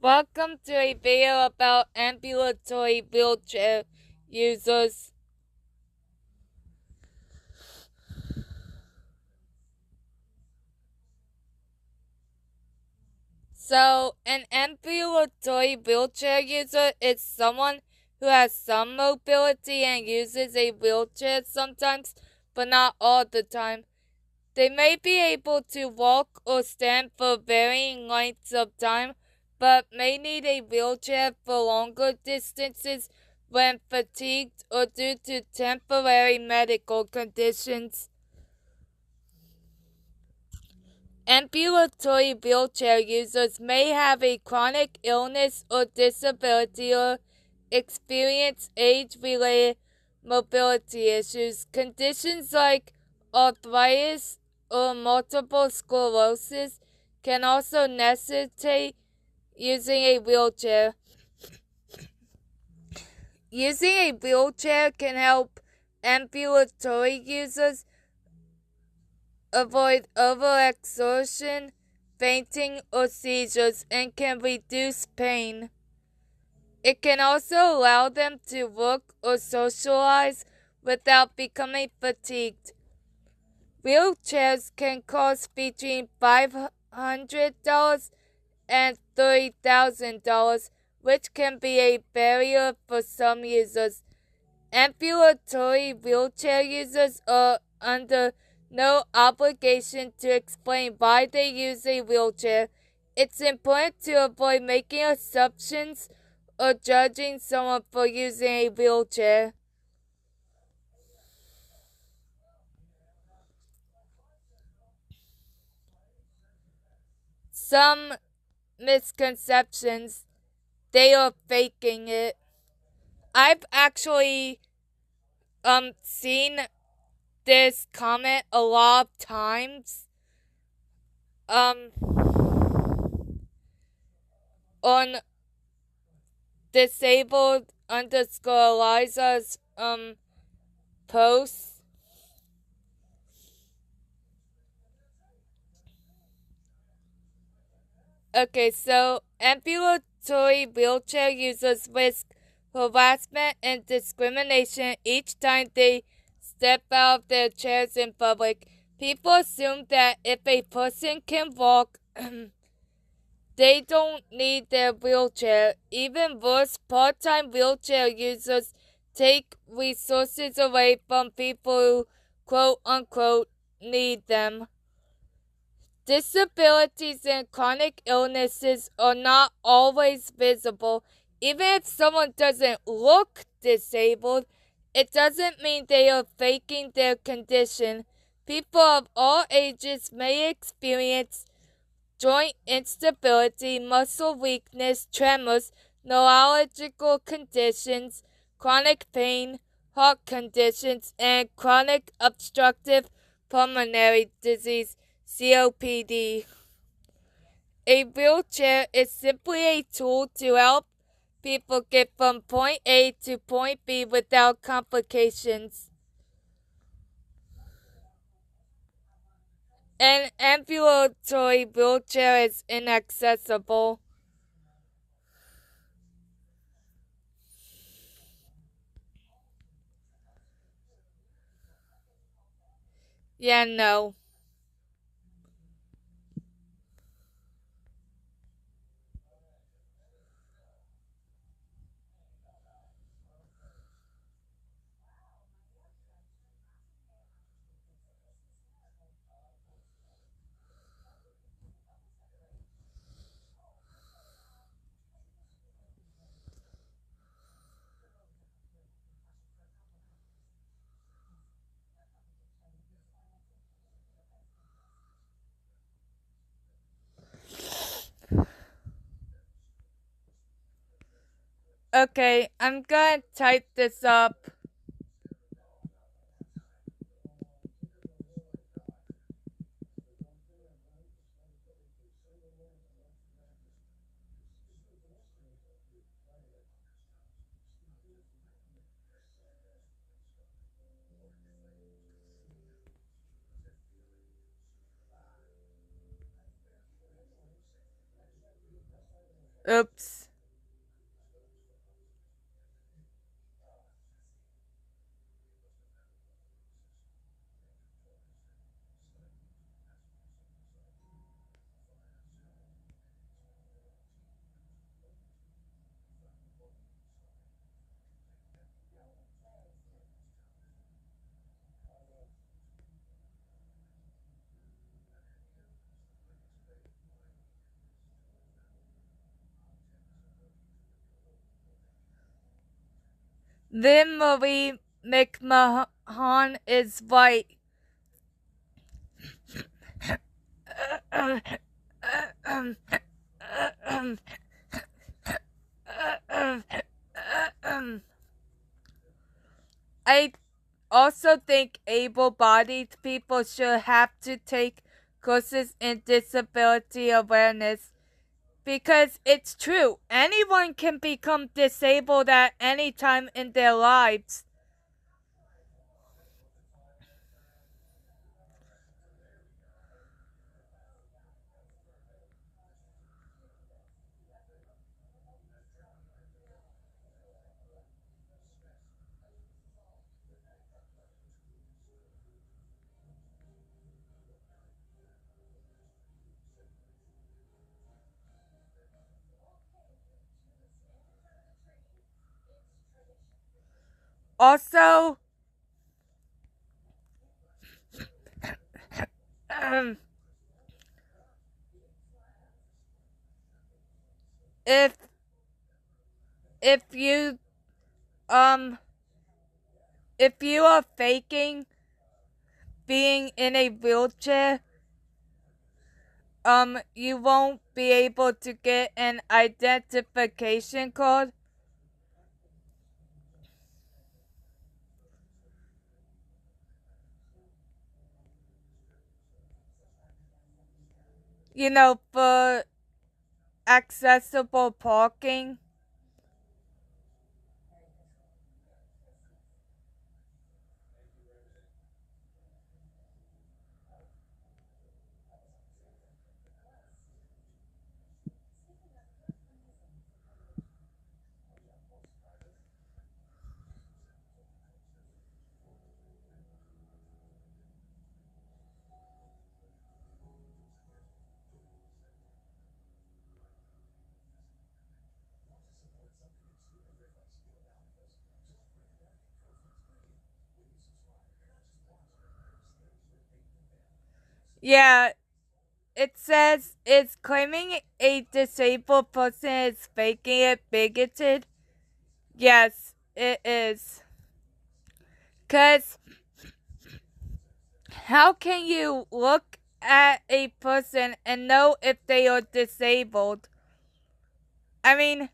Welcome to a video about ambulatory wheelchair users. So, an ambulatory wheelchair user is someone who has some mobility and uses a wheelchair sometimes, but not all the time. They may be able to walk or stand for varying lengths of time, but may need a wheelchair for longer distances when fatigued or due to temporary medical conditions. Ambulatory wheelchair users may have a chronic illness or disability or experience age-related mobility issues. Conditions like arthritis or multiple sclerosis can also necessitate using a wheelchair. Using a wheelchair can help ambulatory users avoid overexertion, fainting, or seizures, and can reduce pain. It can also allow them to work or socialize without becoming fatigued. Wheelchairs can cost between $500 and $30,000, which can be a barrier for some users. Ambulatory wheelchair users are under no obligation to explain why they use a wheelchair. It's important to avoid making assumptions or judging someone for using a wheelchair. Some misconceptions, they are faking it. I've actually seen this comment a lot of times um on disabled underscore Eliza's posts. Okay, so ambulatory wheelchair users risk harassment and discrimination each time they step out of their chairs in public. People assume that if a person can walk, they don't need their wheelchair. Even worse, part-time wheelchair users take resources away from people who quote-unquote need them. Disabilities and chronic illnesses are not always visible. Even if someone doesn't look disabled, it doesn't mean they are faking their condition. People of all ages may experience joint instability, muscle weakness, tremors, neurological conditions, chronic pain, heart conditions, and chronic obstructive pulmonary disease, COPD. A wheelchair is simply a tool to help people get from point A to point B without complications. An ambulatory wheelchair is inaccessible. Yeah, no. Okay, I'm gonna type this up. Oops. Then Marie McMahon is right. I also think able-bodied people should have to take courses in disability awareness because it's true. Anyone can become disabled at any time in their lives. Also, if if you um if you are faking being in a wheelchair, you won't be able to get an identification card. For accessible parking. Yeah, it says is claiming a disabled person is faking it bigoted. Yes, it is. 'Cause how can you look at a person and know if they are disabled? I mean,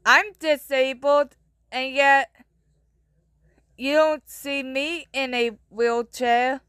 I'm disabled, and yet you don't see me in a wheelchair.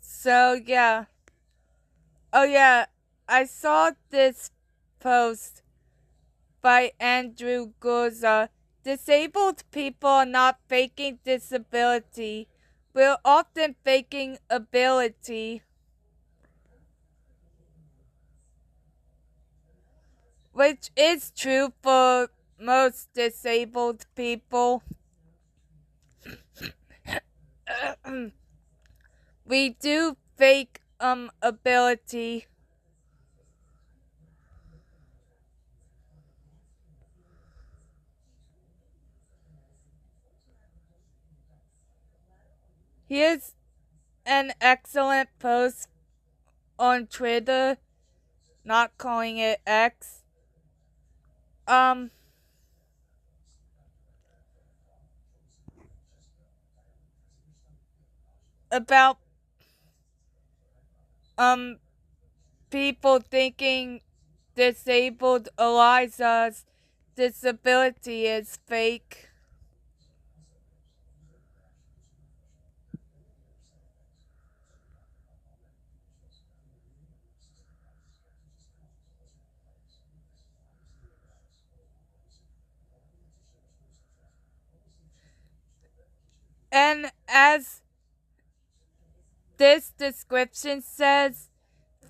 So, yeah. Oh, yeah. I saw this post by Andrew Gurza. Disabled people are not faking disability. We're often faking ability. Which is true for most disabled people. We do fake ability. Here's an excellent post on Twitter, not calling it X. About people thinking disabled Eliza's disability is fake. And as this description says,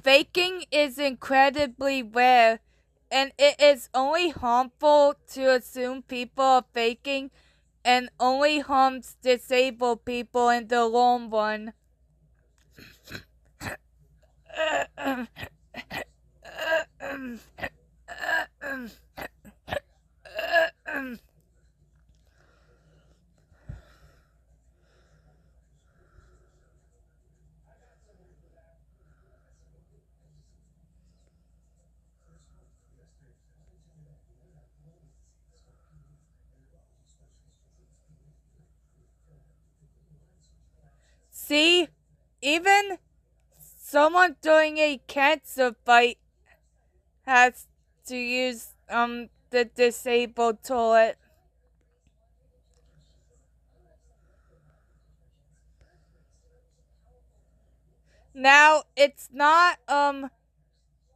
faking is incredibly rare, and it is only harmful to assume people are faking and only harms disabled people in the long run. See, even someone doing a cancer fight has to use the disabled toilet. Now, it's not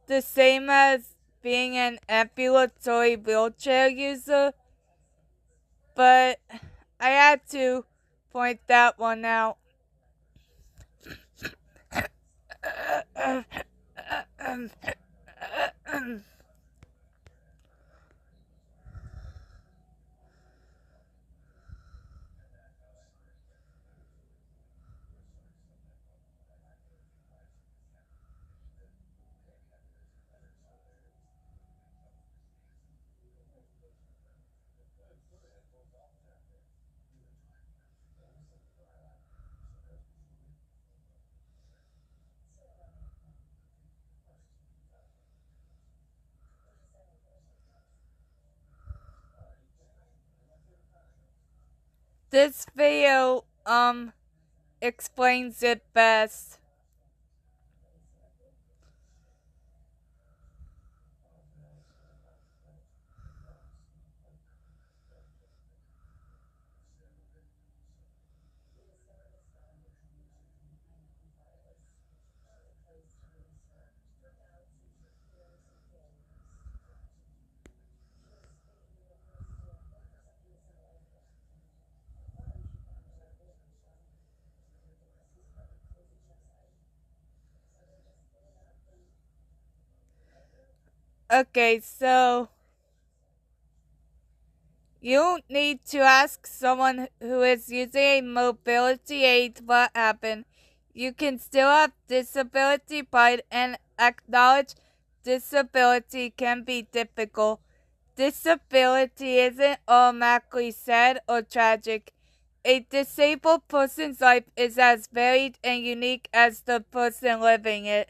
the same as being an ambulatory wheelchair user, but I had to point that one out. This video explains it best. Okay, so you need to ask someone who is using a mobility aid what happened. You can still have disability pride and acknowledge disability can be difficult. Disability isn't automatically sad or tragic. A disabled person's life is as varied and unique as the person living it.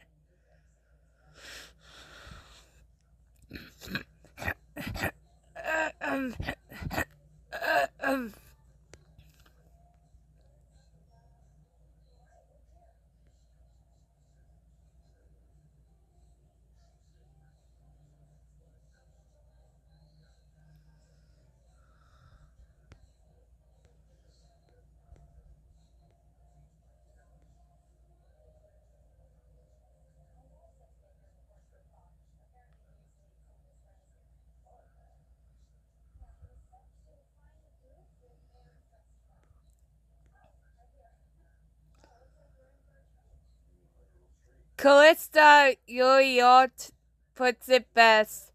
Callista Uriot puts it best.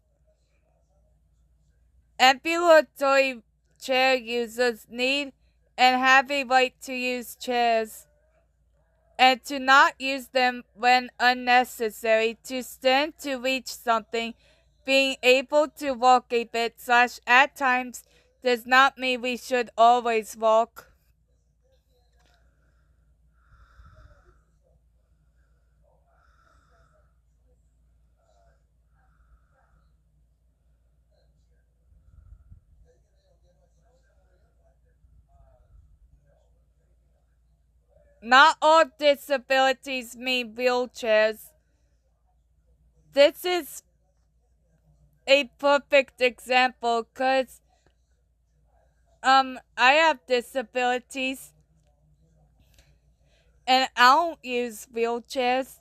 Ambulatory chair users need and have a right to use chairs. and to not use them when unnecessary, to stand to reach something. Being able to walk a bit / at times does not mean we should always walk. Not all disabilities mean wheelchairs. This is a perfect example because I have disabilities and I don't use wheelchairs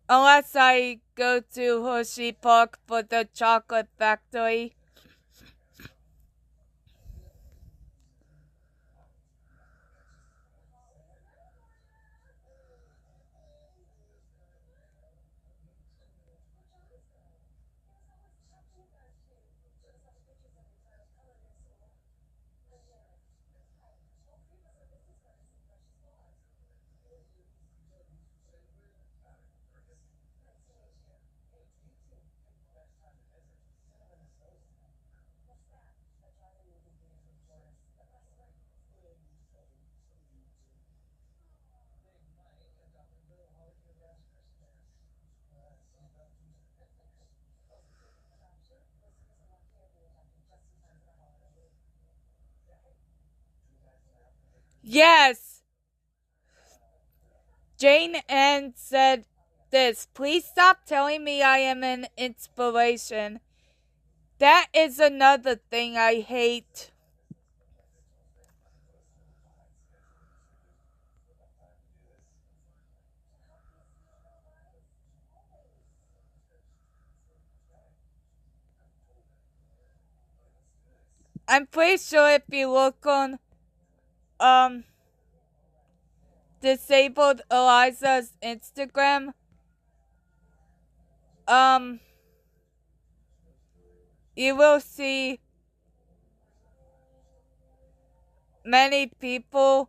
unless I go to Hershey Park for the chocolate factory. Yes, Jane Ann said this. Please stop telling me I am an inspiration. That is another thing I hate. I'm pretty sure if you look on um disabled Eliza's Instagram, um you will see many people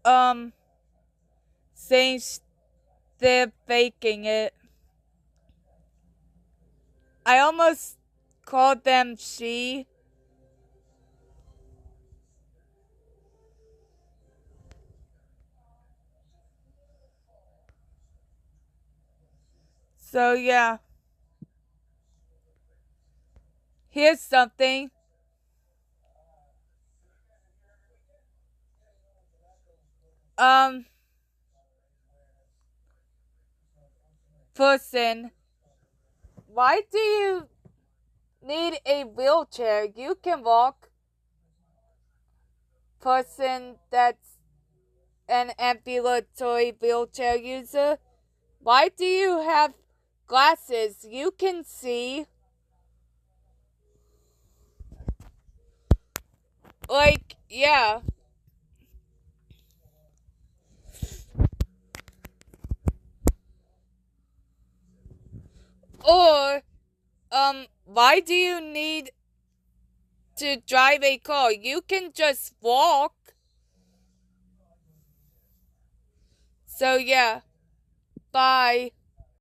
um saying they're faking it. I almost called them she. So yeah. Here's something. Um Person, why do you need a wheelchair? You can walk. Person that's an ambulatory wheelchair user, why do you have glasses? You can see. Like, yeah. Or, why do you need to drive a car? You can just walk. So, yeah. Bye.